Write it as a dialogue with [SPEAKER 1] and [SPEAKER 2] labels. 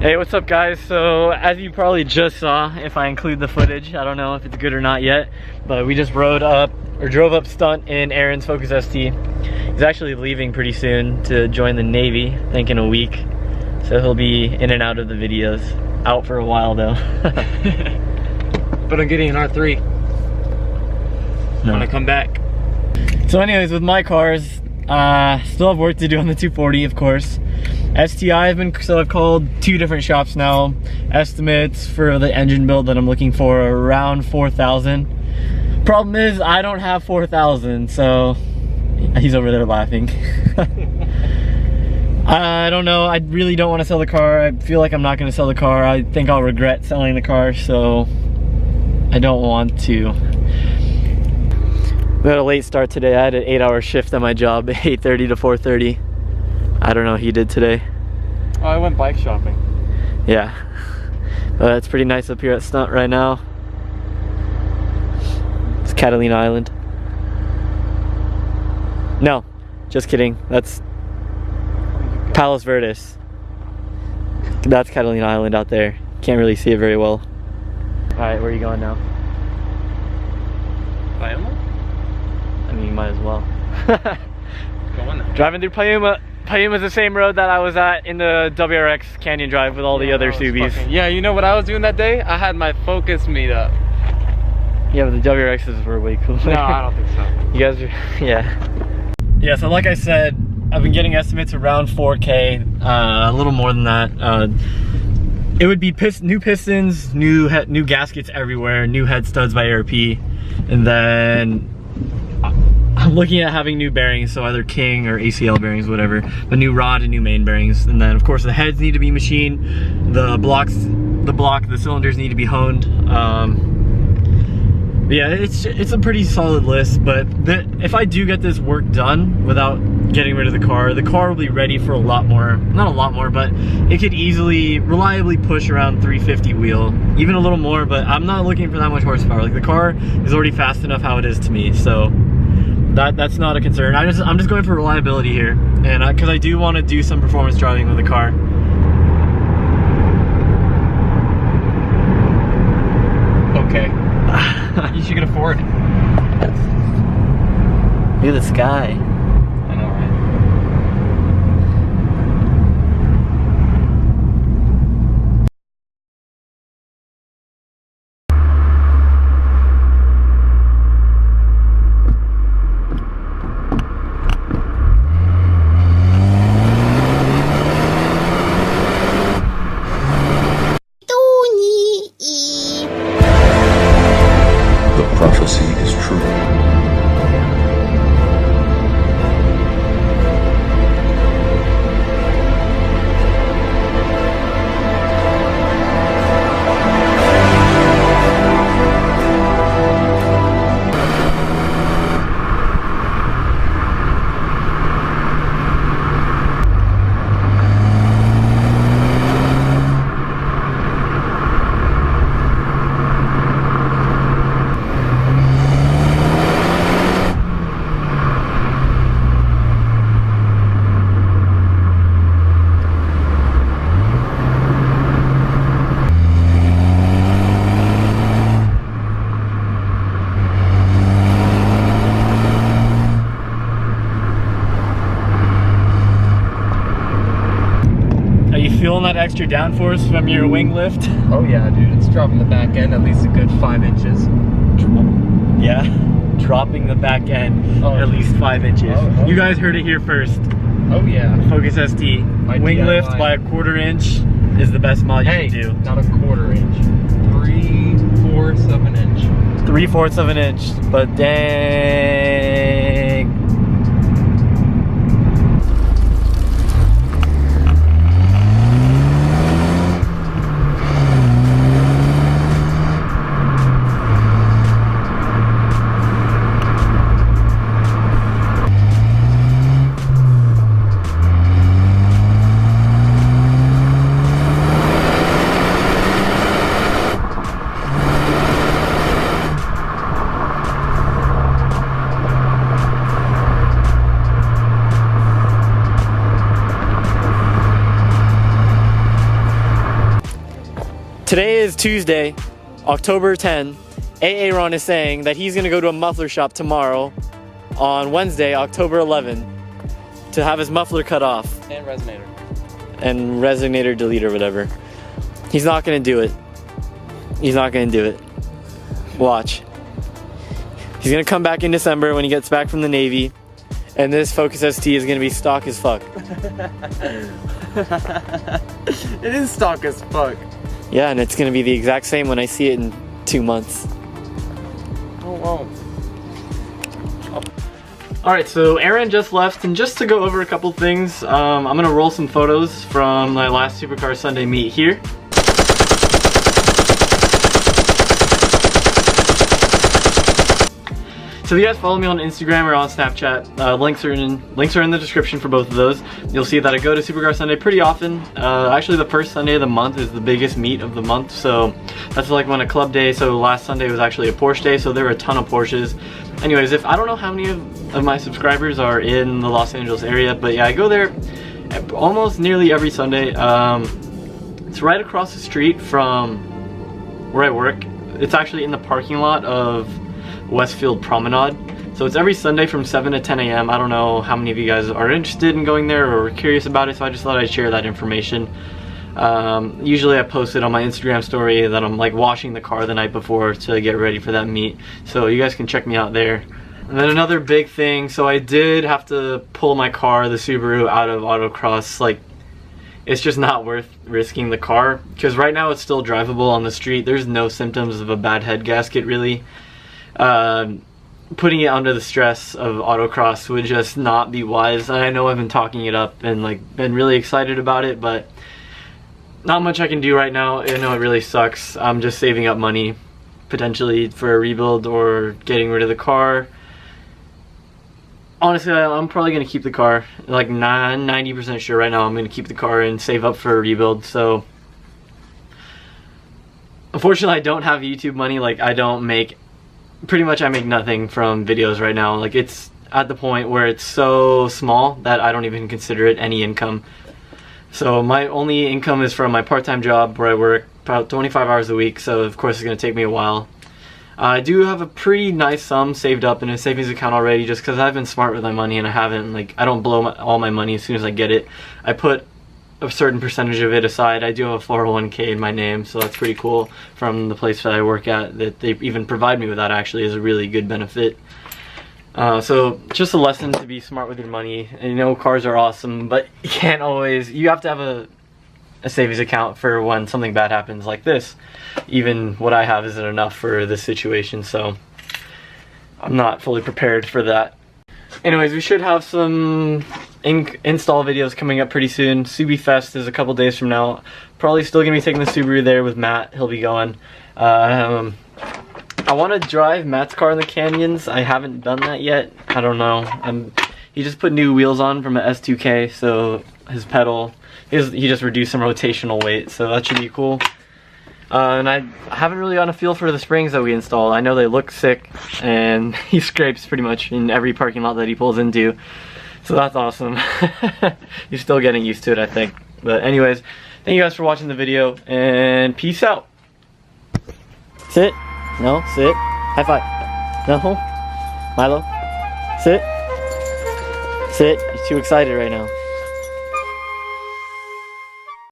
[SPEAKER 1] Hey, what's up guys? So as you probably just saw, if I include the footage, I don't know if it's good or not yet, but we just drove up stunt in Aaron's Focus ST. He's actually leaving pretty soon to join the Navy, I think in a week. So he'll be in and out of the videos. Out for a while though.
[SPEAKER 2] But I'm getting an R3 when I come back.
[SPEAKER 1] So anyways, with my cars, still have work to do on the 240, of course. STI I've called 2 different shops now. Estimates for the engine build that I'm looking for are around 4,000. Problem is, I don't have 4,000, so he's over there laughing. I don't know, I really don't want to sell the car. I feel like I'm not going to sell the car. I think I'll regret selling the car, so I don't want to. We had a late start today. I had an 8-hour shift at my job, 8:30 to 4:30. I don't know what he did today.
[SPEAKER 2] Oh, I went bike shopping.
[SPEAKER 1] Yeah. It's pretty nice up here at Stunt right now. It's Catalina Island. No, just kidding. That's Palos Verdes. That's Catalina Island out there. Can't really see it very well. Alright, where are you going now?
[SPEAKER 2] Payuma?
[SPEAKER 1] I mean, you might as well.
[SPEAKER 2] Go on now.
[SPEAKER 1] Driving through Payuma. Payuma's the same road that I was at in the WRX Canyon Drive with all the other Subies.
[SPEAKER 2] Yeah, you know what I was doing that day? I had my Focus meetup.
[SPEAKER 1] Yeah, but the WRXs were way cooler.
[SPEAKER 2] No, I don't think so.
[SPEAKER 1] You guys are, yeah. Yeah, so like I said, I've been getting estimates around 4K, a little more than that. It would be new pistons, new gaskets everywhere, new head studs by ARP, and then I'm looking at having new bearings, so either King or ACL bearings, whatever, but new rod and new main bearings. And then of course the heads need to be machined, the cylinders need to be honed. Yeah, it's a pretty solid list, but if I do get this work done without getting rid of the car will be ready for a lot more, not a lot more, but it could easily, reliably push around 350 wheel, even a little more, but I'm not looking for that much horsepower. Like the car is already fast enough how it is to me, so that's not a concern. I'm just going for reliability here, and because I do want to do some performance driving with the car.
[SPEAKER 2] Okay. You should get a Ford.
[SPEAKER 1] Look at the sky.
[SPEAKER 2] I know, right?
[SPEAKER 3] The prophecy is true.
[SPEAKER 1] Feeling that extra downforce from your wing lift?
[SPEAKER 2] Oh yeah, dude, it's dropping the back end at least a good 5 inches.
[SPEAKER 1] Yeah, dropping the back end at least 5 inches.
[SPEAKER 2] Oh.
[SPEAKER 1] You guys heard it here first.
[SPEAKER 2] Oh yeah.
[SPEAKER 1] Focus ST. Wing lift by a 1/4 inch is the best mod you can do.
[SPEAKER 2] Not a 1/4 inch. 3/4 of an inch.
[SPEAKER 1] 3/4 of an inch, but dang. Today is Tuesday, October 10. Aaron is saying that he's gonna go to a muffler shop tomorrow on Wednesday, October 11, to have his muffler cut off.
[SPEAKER 2] And resonator.
[SPEAKER 1] And resonator delete or whatever. He's not gonna do it. He's not gonna do it. Watch. He's gonna come back in December when he gets back from the Navy, and this Focus ST is gonna be stock as fuck.
[SPEAKER 2] It is stock as fuck.
[SPEAKER 1] Yeah, and it's gonna be the exact same when I see it in 2 months.
[SPEAKER 2] Oh, wow.
[SPEAKER 1] Alright, so Aaron just left, and just to go over a couple things, I'm gonna roll some photos from my last Supercar Sunday meet here. So if you guys follow me on Instagram or on Snapchat, links are in the description for both of those. You'll see that I go to Supercar Sunday pretty often. Actually, the first Sunday of the month is the biggest meet of the month, so that's like when a club day. So last Sunday was actually a Porsche day, so there were a ton of Porsches. Anyways, I don't know how many of my subscribers are in the Los Angeles area, but yeah, I go there almost nearly every Sunday. It's right across the street from where I work. It's actually in the parking lot of Westfield Promenade. So it's every Sunday from 7 to 10 a.m. I don't know how many of you guys are interested in going there or curious about it, so I just thought I'd share that information. Usually I post it on my Instagram story that I'm like washing the car the night before to get ready for that meet. So you guys can check me out there. And then another big thing, so I did have to pull my car, the Subaru, out of autocross. Like, it's just not worth risking the car, because right now it's still drivable on the street. There's no symptoms of a bad head gasket really. Putting it under the stress of autocross would just not be wise. And I know I've been talking it up and like been really excited about it, but not much I can do right now. I know it really sucks. I'm just saving up money potentially for a rebuild or getting rid of the car. Honestly, I'm probably gonna keep the car. Like 90% sure right now I'm gonna keep the car and save up for a rebuild. So unfortunately I don't have YouTube money. Like I make nothing from videos right now. Like it's at the point where it's so small that I don't even consider it any income. So my only income is from my part-time job where I work about 25 hours a week, so of course it's going to take me a while. I do have a pretty nice sum saved up in a savings account already, just because I've been smart with my money and I don't blow all my money as soon as I get it. I put a certain percentage of it aside. I do have a 401k in my name, so that's pretty cool from the place that I work at, that they even provide me with that. Actually is a really good benefit. So just a lesson to be smart with your money. And you know, cars are awesome, but you have to have a savings account for when something bad happens like this. Even what I have isn't enough for this situation, so I'm not fully prepared for that. Anyways, we should have some install videos coming up pretty soon. Subi Fest is a couple days from now. Probably still gonna be taking the Subaru there with Matt. He'll be going. I want to drive Matt's car in the canyons. I haven't done that yet. I don't know. He just put new wheels on from an S2K, so his pedal, he just reduced some rotational weight, so that should be cool. And I haven't really gotten a feel for the springs that we installed. I know they look sick, and he scrapes pretty much in every parking lot that he pulls into. So that's awesome. He's still getting used to it, I think. But anyways, thank you guys for watching the video, and peace out. Sit. No, sit. High five. No. Milo. Sit. Sit. You're too excited right now.